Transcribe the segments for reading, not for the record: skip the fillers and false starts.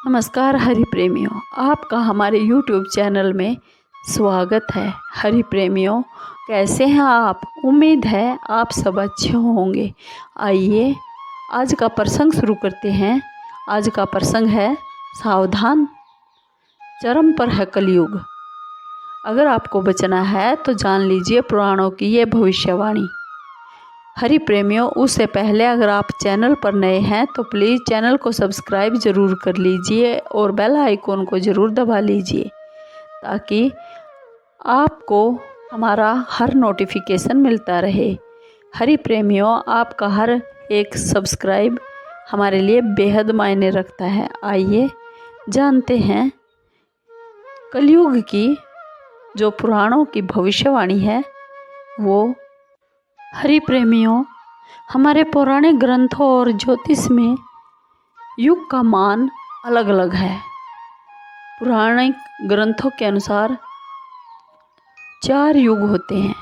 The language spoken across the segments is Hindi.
नमस्कार हरि प्रेमियों, आपका हमारे YouTube चैनल में स्वागत है। हरि प्रेमियों, कैसे हैं आप? उम्मीद है आप सब अच्छे होंगे। आइए आज का प्रसंग शुरू करते हैं। आज का प्रसंग है सावधान, चरम पर है कलयुग। अगर आपको बचना है तो जान लीजिए पुराणों की ये भविष्यवाणी। हरि प्रेमियों, उससे पहले अगर आप चैनल पर नए हैं तो प्लीज़ चैनल को सब्सक्राइब ज़रूर कर लीजिए और बेल आइकॉन को ज़रूर दबा लीजिए ताकि आपको हमारा हर नोटिफिकेशन मिलता रहे। हरि प्रेमियों, आपका हर एक सब्सक्राइब हमारे लिए बेहद मायने रखता है। आइए जानते हैं कलयुग की जो पुराणों की भविष्यवाणी है वो। हरि प्रेमियों, हमारे पौराणिक ग्रंथों और ज्योतिष में युग का मान अलग अलग है। पौराणिक ग्रंथों के अनुसार 4 युग होते हैं: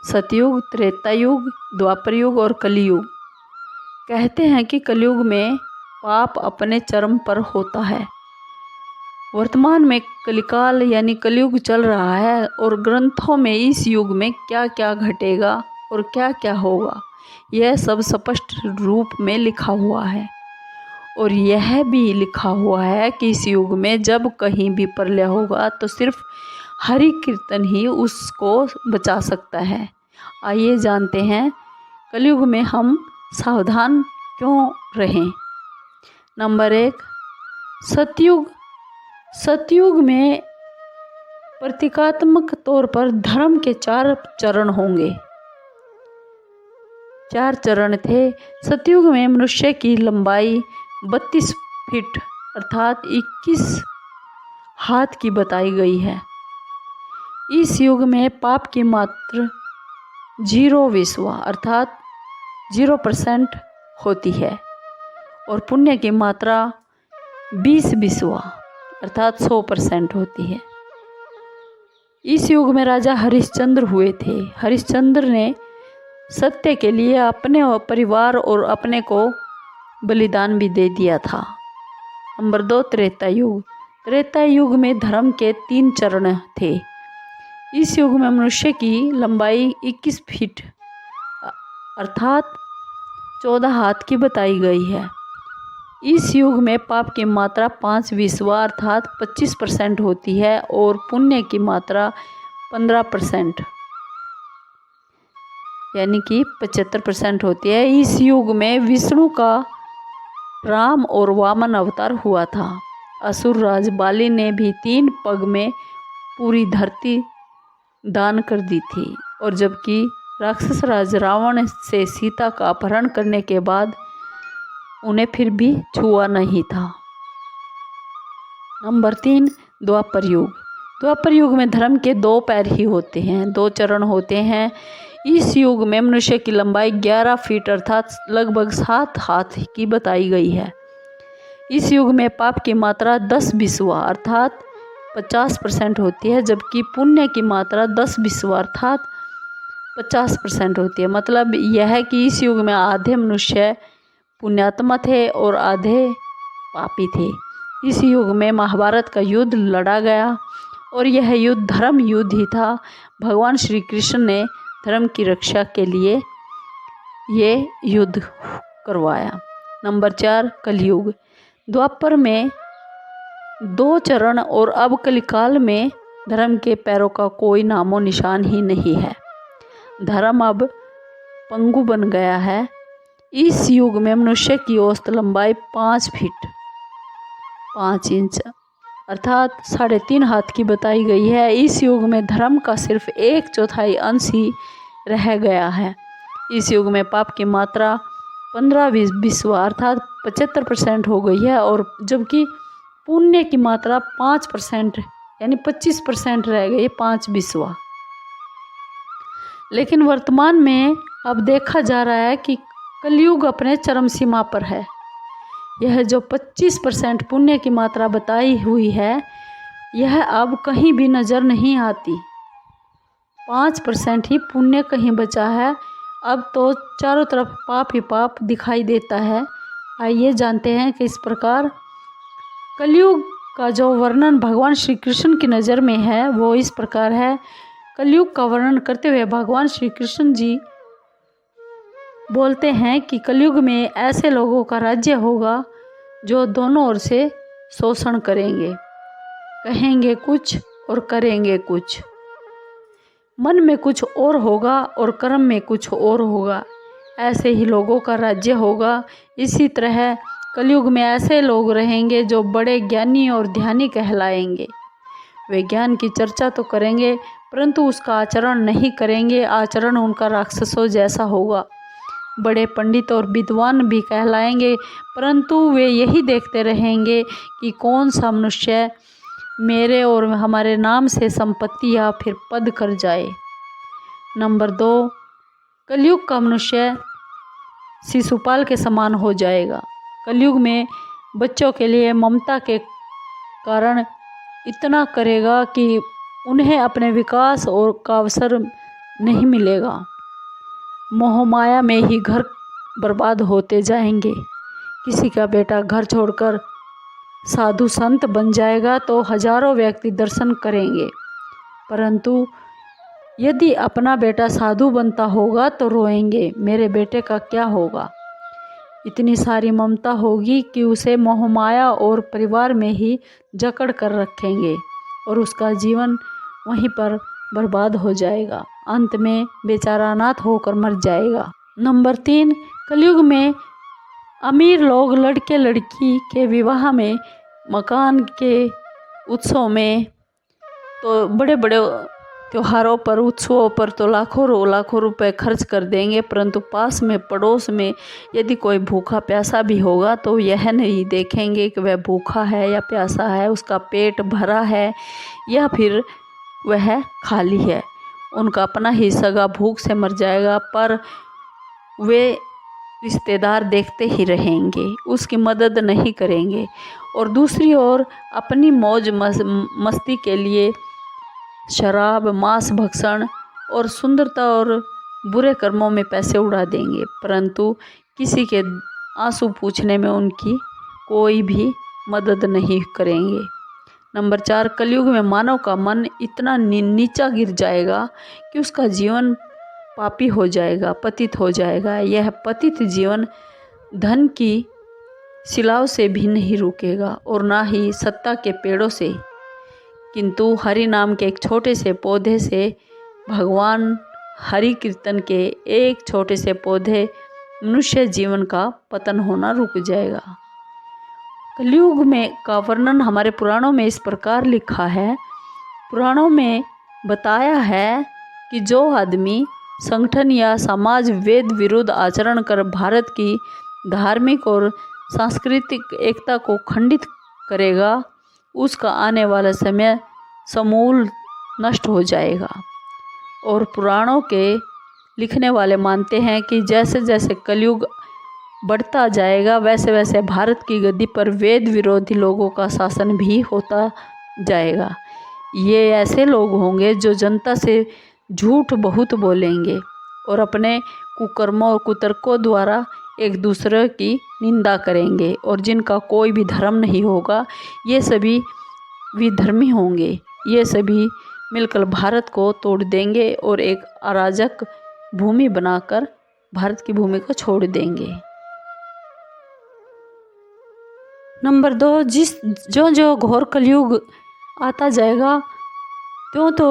सतयुग, त्रेता युग, द्वापर युग और कलियुग। कहते हैं कि कलयुग में पाप अपने चरम पर होता है। वर्तमान में कलिकाल यानी कलयुग चल रहा है और ग्रंथों में इस युग में क्या क्या घटेगा और क्या क्या होगा यह सब स्पष्ट रूप में लिखा हुआ है। और यह भी लिखा हुआ है कि इस युग में जब कहीं भी प्रलय होगा तो सिर्फ हरि कीर्तन ही उसको बचा सकता है। आइए जानते हैं कलयुग में हम सावधान क्यों रहें। नंबर 1, सतयुग। सतयुग में प्रतीकात्मक तौर पर धर्म के 4 चरण होंगे। 4 चरण थे। सतयुग में मनुष्य की लंबाई 32 फीट अर्थात 21 हाथ की बताई गई है। इस युग में पाप की मात्रा 0 अर्थात 0% होती है और पुण्य की मात्रा 20 अर्थात 100% होती है। इस युग में राजा हरिश्चंद्र हुए थे। हरिश्चंद्र ने सत्य के लिए अपने परिवार और अपने को बलिदान भी दे दिया था। नंबर 2, त्रेता युग। त्रेता युग में धर्म के 3 चरण थे। इस युग में मनुष्य की लंबाई 21 फीट अर्थात 14 हाथ की बताई गई है। इस युग में पाप की मात्रा 5 अर्थात 25% होती है और पुण्य की मात्रा 15% यानी कि 75% होती है। इस युग में विष्णु का राम और वामन अवतार हुआ था। असुर राज बाली ने भी 3 पग में पूरी धरती दान कर दी थी और जबकि राक्षस राज रावण से सीता का अपहरण करने के बाद उन्हें फिर भी छुआ नहीं था। नंबर 3, द्वापर युग। द्वापर युग में धर्म के 2 पैर ही होते हैं, 2 चरण होते हैं। इस युग में मनुष्य की लंबाई 11 फीट अर्थात लगभग 7 हाथ की बताई गई है। इस युग में पाप की मात्रा 10 अर्थात 50% होती है जबकि पुण्य की मात्रा 10 अर्थात 50% होती है। मतलब यह है कि इस युग में आधे मनुष्य पुण्यात्मा थे और आधे पापी थे। इस युग में महाभारत का युद्ध लड़ा गया और यह युद्ध धर्म युद्ध ही था। भगवान श्री कृष्ण ने धर्म की रक्षा के लिए ये युद्ध करवाया। नंबर 4, कलयुग। द्वापर में 2 चरण और अब कलिकाल में धर्म के पैरों का कोई नामो निशान ही नहीं है। धर्म अब पंगु बन गया है। इस युग में मनुष्य की औसत लंबाई 5 फीट 5 इंच अर्थात 3.5 हाथ की बताई गई है। इस युग में धर्म का सिर्फ 1/4 अंश ही रह गया है। इस युग में पाप की मात्रा 15 अर्थात 75% हो गई है और जबकि पुण्य की मात्रा 5% यानी 25% रह गई, 5 लेकिन वर्तमान में अब देखा जा रहा है कि कलयुग अपने चरम सीमा पर है। यह जो 25% पुण्य की मात्रा बताई हुई है यह अब कहीं भी नज़र नहीं आती। 5% ही पुण्य कहीं बचा है। अब तो चारों तरफ पाप ही पाप दिखाई देता है। आइए जानते हैं कि इस प्रकार कलयुग का जो वर्णन भगवान श्री कृष्ण की नज़र में है वो इस प्रकार है। कलयुग का वर्णन करते हुए भगवान श्री कृष्ण जी बोलते हैं कि कलयुग में ऐसे लोगों का राज्य होगा जो दोनों ओर से शोषण करेंगे, कहेंगे कुछ और करेंगे कुछ, मन में कुछ और होगा और कर्म में कुछ और होगा। ऐसे ही लोगों का राज्य होगा। इसी तरह कलयुग में ऐसे लोग रहेंगे जो बड़े ज्ञानी और ध्यानी कहलाएंगे। वे ज्ञान की चर्चा तो करेंगे परंतु उसका आचरण नहीं करेंगे। आचरण उनका राक्षसों जैसा होगा। बड़े पंडित और विद्वान भी कहलाएंगे परंतु वे यही देखते रहेंगे कि कौन सा मनुष्य मेरे और हमारे नाम से संपत्ति या फिर पद कर जाए। नंबर 2, कलयुग का मनुष्य शिशुपाल के समान हो जाएगा। कलयुग में बच्चों के लिए ममता के कारण इतना करेगा कि उन्हें अपने विकास और का अवसर नहीं मिलेगा। मोह माया में ही घर बर्बाद होते जाएंगे। किसी का बेटा घर छोड़कर साधु संत बन जाएगा तो हजारों व्यक्ति दर्शन करेंगे, परंतु यदि अपना बेटा साधु बनता होगा तो रोएंगे, मेरे बेटे का क्या होगा। इतनी सारी ममता होगी कि उसे मोह माया और परिवार में ही जकड़ कर रखेंगे और उसका जीवन वहीं पर बर्बाद हो जाएगा। अंत में बेचारा अनाथ होकर मर जाएगा। नंबर 3, कलयुग में अमीर लोग लड़के लड़की के विवाह में, मकान के उत्सव में, तो बड़े बड़े त्योहारों पर, उत्सवों पर तो लाखों रुपए खर्च कर देंगे, परंतु पास में पड़ोस में यदि कोई भूखा प्यासा भी होगा तो यह नहीं देखेंगे कि वह भूखा है या प्यासा है, उसका पेट भरा है या फिर वह खाली है। उनका अपना ही सगा भूख से मर जाएगा पर वे रिश्तेदार देखते ही रहेंगे, उसकी मदद नहीं करेंगे और दूसरी ओर अपनी मौज मस्ती के लिए शराब, मांस भक्षण और सुंदरता और बुरे कर्मों में पैसे उड़ा देंगे, परंतु किसी के आंसू पूछने में उनकी कोई भी मदद नहीं करेंगे। नंबर 4, कलयुग में मानव का मन इतना नीचा गिर जाएगा कि उसका जीवन पापी हो जाएगा, पतित हो जाएगा। यह पतित जीवन धन की शिलाओं से भी नहीं रुकेगा और ना ही सत्ता के पेड़ों से, किंतु हरि नाम के एक छोटे से पौधे से, भगवान हरि कीर्तन के एक छोटे से पौधे मनुष्य जीवन का पतन होना रुक जाएगा। कलयुग में का वर्णन हमारे पुराणों में इस प्रकार लिखा है। पुराणों में बताया है कि जो आदमी संगठन या समाज वेद विरुद्ध आचरण कर भारत की धार्मिक और सांस्कृतिक एकता को खंडित करेगा, उसका आने वाला समय समूल नष्ट हो जाएगा। और पुराणों के लिखने वाले मानते हैं कि जैसे जैसे कलयुग बढ़ता जाएगा वैसे वैसे भारत की गद्दी पर वेद विरोधी लोगों का शासन भी होता जाएगा। ये ऐसे लोग होंगे जो जनता से झूठ बहुत बोलेंगे और अपने कुकर्मों और कुतर्कों द्वारा एक दूसरे की निंदा करेंगे और जिनका कोई भी धर्म नहीं होगा, ये सभी विधर्मी होंगे। ये सभी मिलकर भारत को तोड़ देंगे और एक अराजक भूमि बनाकर भारत की भूमि को छोड़ देंगे। नंबर 2, जो घोर कलयुग आता जाएगा त्यों तो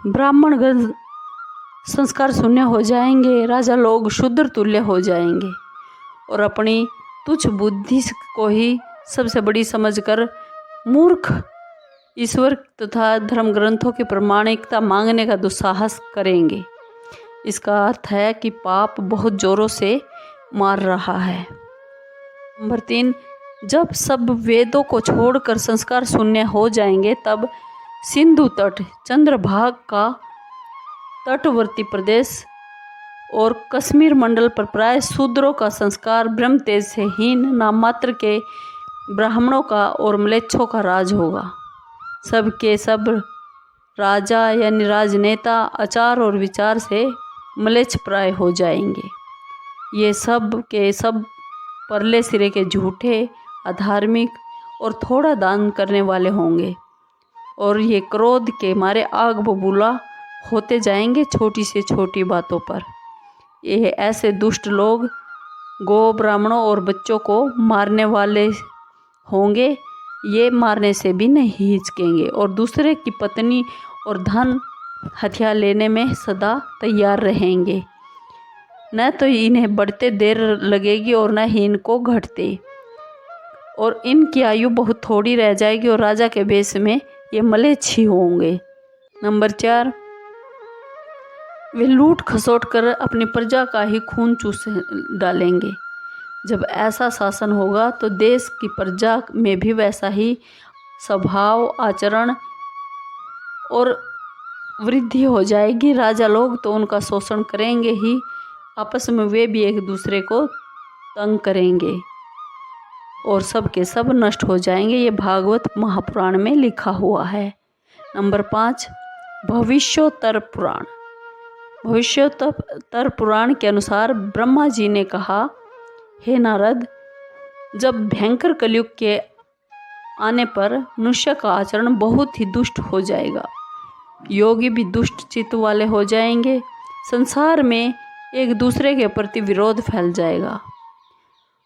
ब्राह्मणगण संस्कार शून्य हो जाएंगे, राजा लोग शूद्र तुल्य हो जाएंगे और अपनी तुच्छ बुद्धि को ही सबसे बड़ी समझकर मूर्ख ईश्वर तथा धर्म ग्रंथों की प्रामाणिकता मांगने का दुस्साहस करेंगे। इसका अर्थ है कि पाप बहुत जोरों से मार रहा है। नंबर 3, जब सब वेदों को छोड़कर संस्कार शून्य हो जाएंगे तब सिंधु तट, चंद्रभाग का तटवर्ती प्रदेश और कश्मीर मंडल पर प्राय शूद्रों का संस्कार, ब्रह्म तेज से हीन नाम मात्र के ब्राह्मणों का और म्लेच्छों का राज होगा। सब के सब राजा यानी राजनेता आचार और विचार से म्लेच्छ प्राय हो जाएंगे। ये सब के सब परले सिरे के झूठे, अधार्मिक और थोड़ा दान करने वाले होंगे। और ये क्रोध के मारे आग बबूला होते जाएंगे छोटी से छोटी बातों पर। ये ऐसे दुष्ट लोग गौ, ब्राह्मणों और बच्चों को मारने वाले होंगे। ये मारने से भी नहीं हिचकेंगे और दूसरे की पत्नी और धन हथियार लेने में सदा तैयार रहेंगे। न तो इन्हें बढ़ते देर लगेगी और न ही इनको घटते, और इनकी आयु बहुत थोड़ी रह जाएगी और राजा के भेष में ये मलेच्छी होंगे। नंबर 4, वे लूट खसोट कर अपनी प्रजा का ही खून चूस डालेंगे। जब ऐसा शासन होगा तो देश की प्रजा में भी वैसा ही स्वभाव, आचरण और वृद्धि हो जाएगी। राजा लोग तो उनका शोषण करेंगे ही, आपस में वे भी एक दूसरे को तंग करेंगे और सब के सब नष्ट हो जाएंगे। ये भागवत महापुराण में लिखा हुआ है। नंबर 5, भविष्योत्तर पुराण। भविष्योत्तर पुराण के अनुसार ब्रह्मा जी ने कहा, हे नारद, जब भयंकर कलयुग के आने पर मनुष्य का आचरण बहुत ही दुष्ट हो जाएगा। योगी भी दुष्ट चित्त वाले हो जाएंगे। संसार में एक दूसरे के प्रति विरोध फैल जाएगा।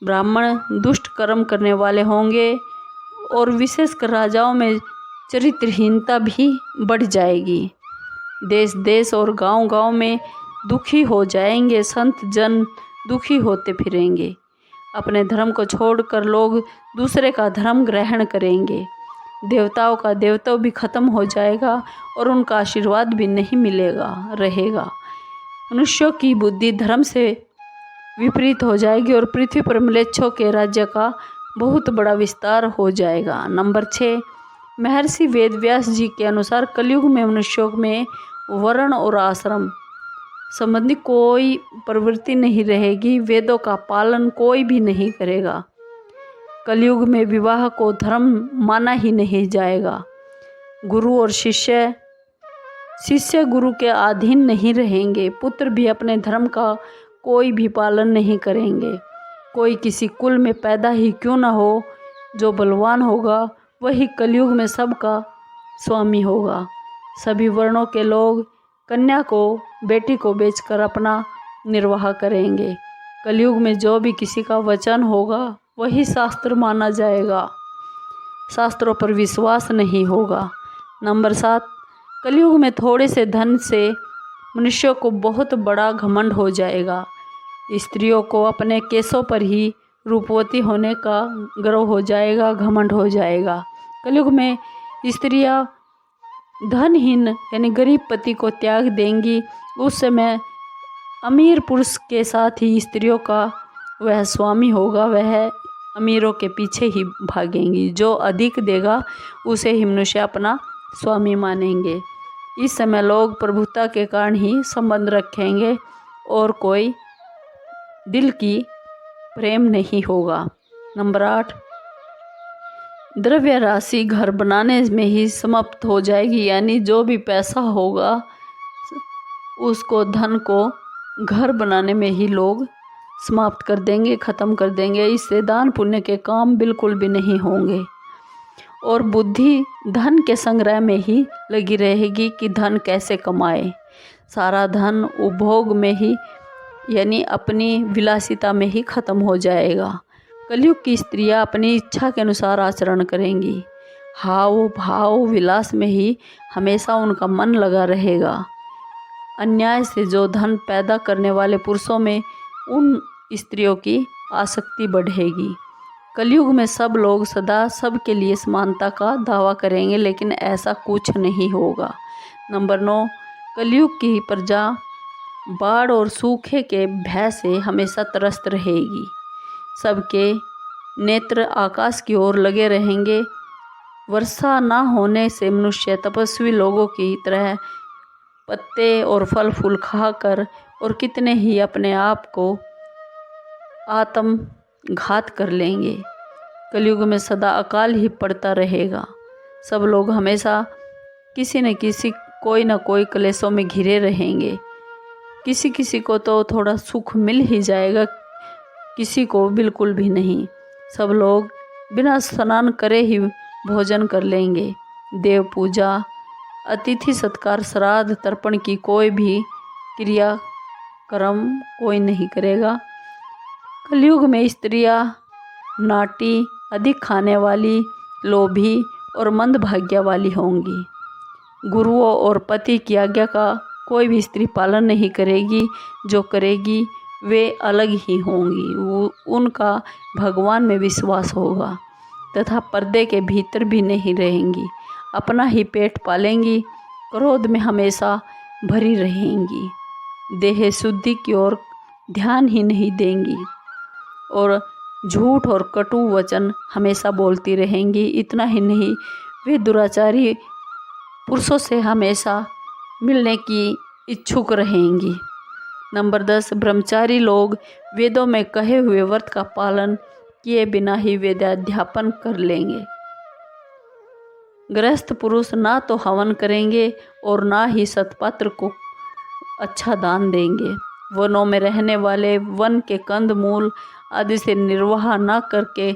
ब्राह्मण दुष्ट कर्म करने वाले होंगे और विशेषकर राजाओं में चरित्रहीनता भी बढ़ जाएगी। देश देश और गांव गांव में दुखी हो जाएंगे। संत जन दुखी होते फिरेंगे। अपने धर्म को छोड़कर लोग दूसरे का धर्म ग्रहण करेंगे। देवताओं का देवत्व भी खत्म हो जाएगा और उनका आशीर्वाद भी नहीं रहेगा। मनुष्यों की बुद्धि धर्म से विपरीत हो जाएगी और पृथ्वी पर म्लेच्छों के राज्य का बहुत बड़ा विस्तार हो जाएगा। नंबर 6, महर्षि वेदव्यास जी के अनुसार कलयुग में मनुष्यों में वर्ण और आश्रम संबंधी कोई प्रवृत्ति नहीं रहेगी। वेदों का पालन कोई भी नहीं करेगा। कलयुग में विवाह को धर्म माना ही नहीं जाएगा। गुरु और शिष्य गुरु के अधीन नहीं रहेंगे। पुत्र भी अपने धर्म का कोई भी पालन नहीं करेंगे। कोई किसी कुल में पैदा ही क्यों न हो, जो बलवान होगा वही कलयुग में सबका स्वामी होगा। सभी वर्णों के लोग कन्या को, बेटी को बेचकर अपना निर्वाह करेंगे। कलयुग में जो भी किसी का वचन होगा वही शास्त्र माना जाएगा। शास्त्रों पर विश्वास नहीं होगा। नंबर 7, कलयुग में थोड़े से धन से मनुष्यों को बहुत बड़ा घमंड हो जाएगा। स्त्रियों को अपने केसों पर ही रूपवती होने का गर्व हो जाएगा, घमंड हो जाएगा। कलयुग में स्त्रियां धनहीन यानी गरीब पति को त्याग देंगी। उस समय अमीर पुरुष के साथ ही स्त्रियों का वह स्वामी होगा। वह अमीरों के पीछे ही भागेंगी। जो अधिक देगा उसे ही मनुष्य अपना स्वामी मानेंगे। इस समय लोग प्रभुता के कारण ही संबंध रखेंगे और कोई दिल की प्रेम नहीं होगा। नंबर 8, द्रव्य राशि घर बनाने में ही समाप्त हो जाएगी। यानी जो भी पैसा होगा उसको, धन को घर बनाने में ही लोग समाप्त कर देंगे, ख़त्म कर देंगे। इससे दान पुण्य के काम बिल्कुल भी नहीं होंगे और बुद्धि धन के संग्रह में ही लगी रहेगी कि धन कैसे कमाए। सारा धन उपभोग में ही यानी अपनी विलासिता में ही ख़त्म हो जाएगा। कलयुग की स्त्रियां अपनी इच्छा के अनुसार आचरण करेंगी। हाव भाव विलास में ही हमेशा उनका मन लगा रहेगा। अन्याय से जो धन पैदा करने वाले पुरुषों में उन स्त्रियों की आसक्ति बढ़ेगी। कलयुग में सब लोग सदा सबके लिए समानता का दावा करेंगे, लेकिन ऐसा कुछ नहीं होगा। नंबर 9, कलयुग की प्रजा बाढ़ और सूखे के भय से हमेशा त्रस्त रहेगी। सबके नेत्र आकाश की ओर लगे रहेंगे। वर्षा न होने से मनुष्य तपस्वी लोगों की तरह पत्ते और फल फूल खाकर और कितने ही अपने आप को आत्मघात कर लेंगे। कलयुग में सदा अकाल ही पड़ता रहेगा। सब लोग हमेशा किसी न किसी कोई न कोई क्लेशों में घिरे रहेंगे। किसी किसी को तो थोड़ा सुख मिल ही जाएगा, किसी को बिल्कुल भी नहीं। सब लोग बिना स्नान करे ही भोजन कर लेंगे। देव पूजा, अतिथि सत्कार, श्राद्ध, तर्पण की कोई भी क्रिया कर्म कोई नहीं करेगा। कलयुग में स्त्रियां नाटी, अधिक खाने वाली, लोभी और मंदभाग्य वाली होंगी। गुरुओं और पति की आज्ञा का कोई भी स्त्री पालन नहीं करेगी। जो करेगी वे अलग ही होंगी। उनका भगवान में विश्वास होगा तथा पर्दे के भीतर भी नहीं रहेंगी। अपना ही पेट पालेंगी, क्रोध में हमेशा भरी रहेंगी, देह शुद्धि की ओर ध्यान ही नहीं देंगी और झूठ और कटु वचन हमेशा बोलती रहेंगी। इतना ही नहीं, वे दुराचारी पुरुषों से हमेशा मिलने की इच्छुक रहेंगी। नंबर 10, ब्रह्मचारी लोग वेदों में कहे हुए व्रत का पालन किए बिना ही वेदाध्यापन कर लेंगे। गृहस्थ पुरुष ना तो हवन करेंगे और ना ही सत्पात्र को अच्छा दान देंगे। वनों में रहने वाले वन के कंद मूल आदि से निर्वाह न करके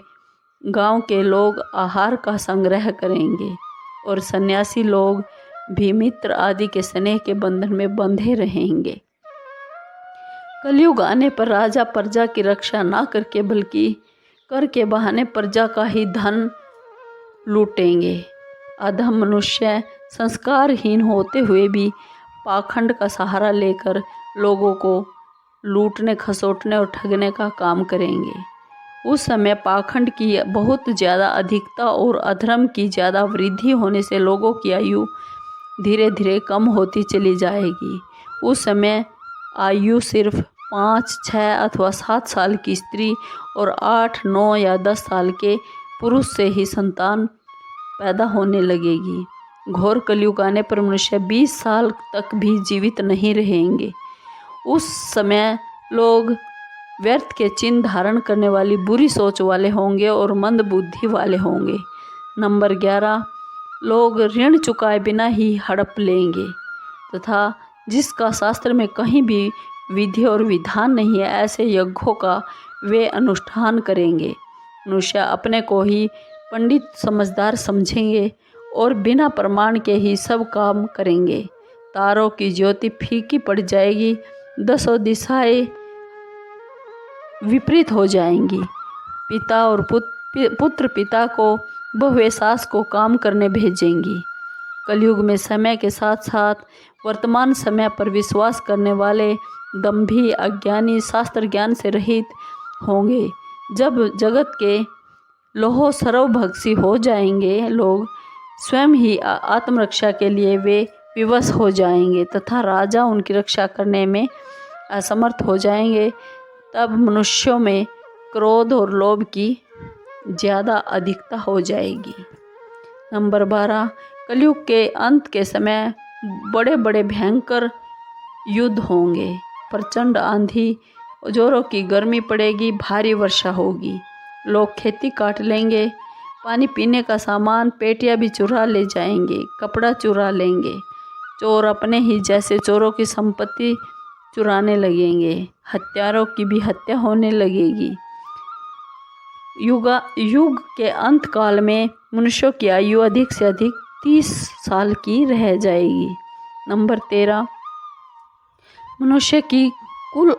गांव के लोग आहार का संग्रह करेंगे और सन्यासी लोग भी मित्र आदि के स्नेह के बंधन में बंधे रहेंगे। कलयुग आने पर राजा प्रजा की रक्षा ना करके बल्कि कर के बहाने प्रजा का ही धन लूटेंगे। अधम मनुष्य संस्कारहीन होते हुए भी पाखंड का सहारा लेकर लोगों को लूटने, खसोटने और ठगने का काम करेंगे। उस समय पाखंड की बहुत ज़्यादा अधिकता और अधर्म की ज़्यादा वृद्धि होने से लोगों की आयु धीरे धीरे कम होती चली जाएगी। उस समय आयु सिर्फ 5, 6 अथवा 7 साल की स्त्री और 8, 9 या 10 साल के पुरुष से ही संतान पैदा होने लगेगी। घोर कलयुग आने पर मनुष्य 20 साल तक भी जीवित नहीं रहेंगे। उस समय लोग व्यर्थ के चिन्ह धारण करने वाली बुरी सोच वाले होंगे और मंद बुद्धि वाले होंगे। नंबर 11, लोग ऋण चुकाए बिना ही हड़प लेंगे तथा जिसका शास्त्र में कहीं भी विधि और विधान नहीं है, ऐसे यज्ञों का वे अनुष्ठान करेंगे। मनुष्य अपने को ही पंडित समझदार समझेंगे और बिना प्रमाण के ही सब काम करेंगे। तारों की ज्योति फीकी पड़ जाएगी, 10 दिशाएं विपरीत हो जाएंगी। पिता और पुत्र पिता को बहुए सास को काम करने भेजेंगी। कलयुग में समय के साथ साथ वर्तमान समय पर विश्वास करने वाले दंभी, अज्ञानी, शास्त्र ज्ञान से रहित होंगे। जब जगत के लोहो सर्वभक्षी हो जाएंगे, लोग स्वयं ही आत्मरक्षा के लिए वे विवश हो जाएंगे तथा राजा उनकी रक्षा करने में असमर्थ हो जाएंगे। तब मनुष्यों में क्रोध और लोभ की ज़्यादा अधिकता हो जाएगी। नंबर 12, कलयुग के अंत के समय बड़े बड़े भयंकर युद्ध होंगे। प्रचंड आंधी, जोरों की गर्मी पड़ेगी, भारी वर्षा होगी। लोग खेती काट लेंगे, पानी पीने का सामान, पेटियां भी चुरा ले जाएंगे, कपड़ा चुरा लेंगे। चोर अपने ही जैसे चोरों की संपत्ति चुराने लगेंगे। हत्यारों की भी हत्या होने लगेगी। युग के अंत काल में मनुष्यों की आयु अधिक से अधिक 30 साल की रह जाएगी। नंबर 13, मनुष्य की कुल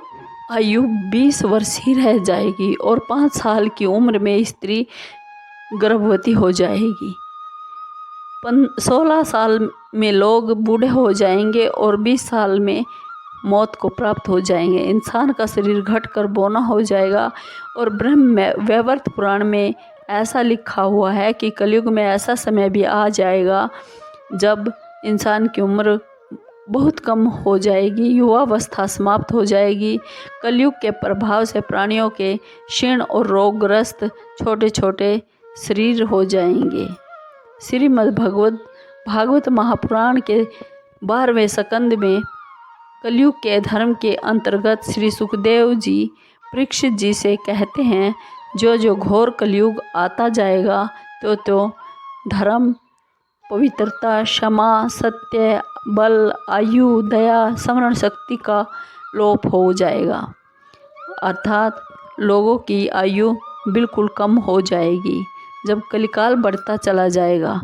आयु 20 वर्ष ही रह जाएगी और 5 साल की उम्र में स्त्री गर्भवती हो जाएगी। 16 साल में लोग बूढ़े हो जाएंगे और 20 साल में मौत को प्राप्त हो जाएंगे। इंसान का शरीर घटकर बौना हो जाएगा और ब्रह्म वैवर्त पुराण में ऐसा लिखा हुआ है कि कलयुग में ऐसा समय भी आ जाएगा जब इंसान की उम्र बहुत कम हो जाएगी, युवावस्था समाप्त हो जाएगी। कलयुग के प्रभाव से प्राणियों के क्षीण और रोगग्रस्त छोटे छोटे शरीर हो जाएंगे। श्रीमद् भागवत महापुराण के 12वें स्कंद में कलयुग के धर्म के अंतर्गत श्री सुखदेव जी परीक्षित जी से कहते हैं, जो जो घोर कलयुग आता जाएगा तो धर्म, पवित्रता, क्षमा, सत्य, बल, आयु, दया, स्मरण शक्ति का लोप हो जाएगा। अर्थात लोगों की आयु बिल्कुल कम हो जाएगी। जब कलिकाल बढ़ता चला जाएगा।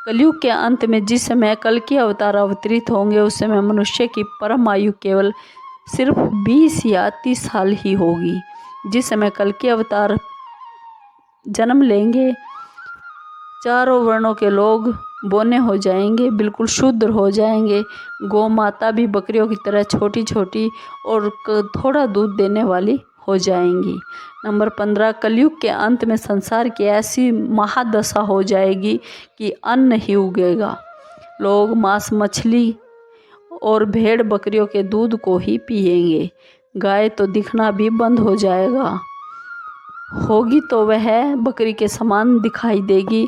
कलयुग के अंत में जिस समय कल्कि अवतार अवतरित होंगे उस समय मनुष्य की परम आयु केवल सिर्फ 20 या 30 साल ही होगी। जिस समय कल्कि अवतार जन्म लेंगे चारों वर्णों के लोग बोने हो जाएंगे, बिल्कुल शुद्ध हो जाएंगे। गौ माता भी बकरियों की तरह छोटी छोटी और थोड़ा दूध देने वाली हो जाएंगी। नंबर 15, कलयुग के अंत में संसार की ऐसी महादशा हो जाएगी कि अन्न ही उगेगा। लोग मांस मछली और भेड़ बकरियों के दूध को ही पिएंगे। गाय तो दिखना भी बंद हो जाएगा, होगी तो वह बकरी के समान दिखाई देगी।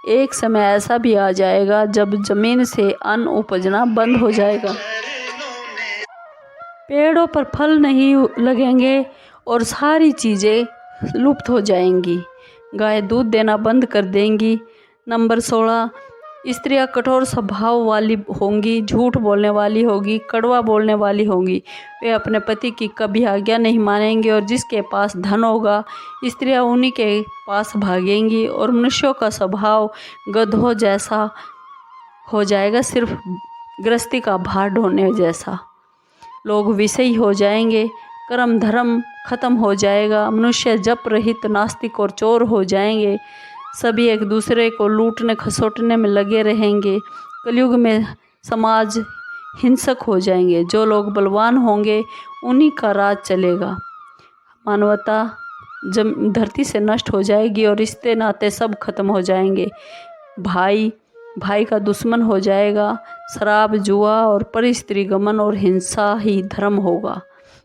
एक समय ऐसा भी आ जाएगा जब जमीन से अन्न उपजना बंद हो जाएगा, पेड़ों पर फल नहीं लगेंगे और सारी चीज़ें लुप्त हो जाएंगी। गाय दूध देना बंद कर देंगी। नंबर 16, स्त्रियां कठोर स्वभाव वाली होंगी, झूठ बोलने वाली होगी, कड़वा बोलने वाली होंगी। वे अपने पति की कभी आज्ञा नहीं मानेंगी और जिसके पास धन होगा स्त्रियां उन्हीं के पास भागेंगी। और मनुष्यों का स्वभाव गधों जैसा हो जाएगा, सिर्फ गृहस्थी का भार ढोने जैसा। लोग विषयी हो जाएंगे, कर्म धर्म खत्म हो जाएगा। मनुष्य जप रहित नास्तिक और चोर हो जाएंगे। सभी एक दूसरे को लूटने खसोटने में लगे रहेंगे। कलयुग में समाज हिंसक हो जाएंगे। जो लोग बलवान होंगे उन्हीं का राज चलेगा। मानवता धरती से नष्ट हो जाएगी और रिश्ते नाते सब खत्म हो जाएंगे। भाई भाई का दुश्मन हो जाएगा। शराब जुआ और परस्त्री गमन और हिंसा ही धर्म होगा।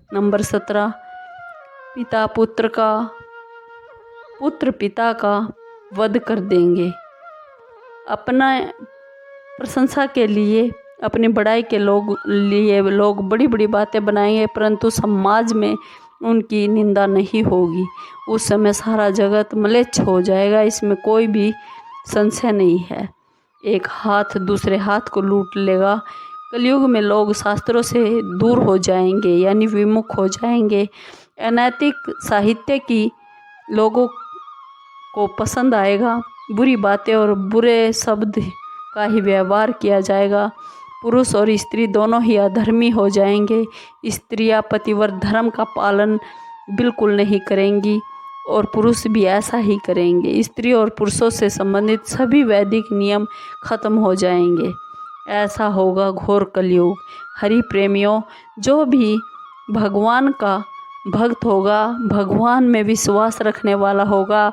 नंबर 17, पिता पुत्र का पुत्र पिता का वध कर देंगे। अपना प्रशंसा के लिए अपनी बड़ाई के लिए लोग बड़ी बड़ी बातें बनाएंगे, परंतु समाज में उनकी निंदा नहीं होगी। उस समय सारा जगत म्लेच्छ हो जाएगा, इसमें कोई भी संशय नहीं है। एक हाथ दूसरे हाथ को लूट लेगा। कलयुग में लोग शास्त्रों से दूर हो जाएंगे, यानी विमुख हो जाएंगे। अनैतिक साहित्य की लोगों को पसंद आएगा। बुरी बातें और बुरे शब्द का ही व्यवहार किया जाएगा। पुरुष और स्त्री दोनों ही अधर्मी हो जाएंगे। स्त्रियां पतिव्रत धर्म का पालन बिल्कुल नहीं करेंगी और पुरुष भी ऐसा ही करेंगे। स्त्री और पुरुषों से संबंधित सभी वैदिक नियम खत्म हो जाएंगे। ऐसा होगा घोर कलयुग। हरि प्रेमियों, जो भी भगवान का भक्त होगा, भगवान में विश्वास रखने वाला होगा,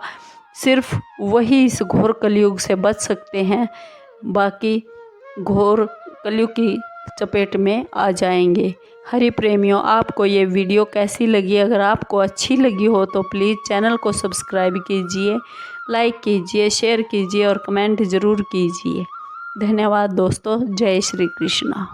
सिर्फ वही इस घोर कलयुग से बच सकते हैं। बाकी घोर कलयुग की चपेट में आ जाएंगे। हरि प्रेमियों, आपको ये वीडियो कैसी लगी? अगर आपको अच्छी लगी हो तो प्लीज़ चैनल को सब्सक्राइब कीजिए, लाइक कीजिए, शेयर कीजिए और कमेंट ज़रूर कीजिए। धन्यवाद दोस्तों। जय श्री कृष्णा।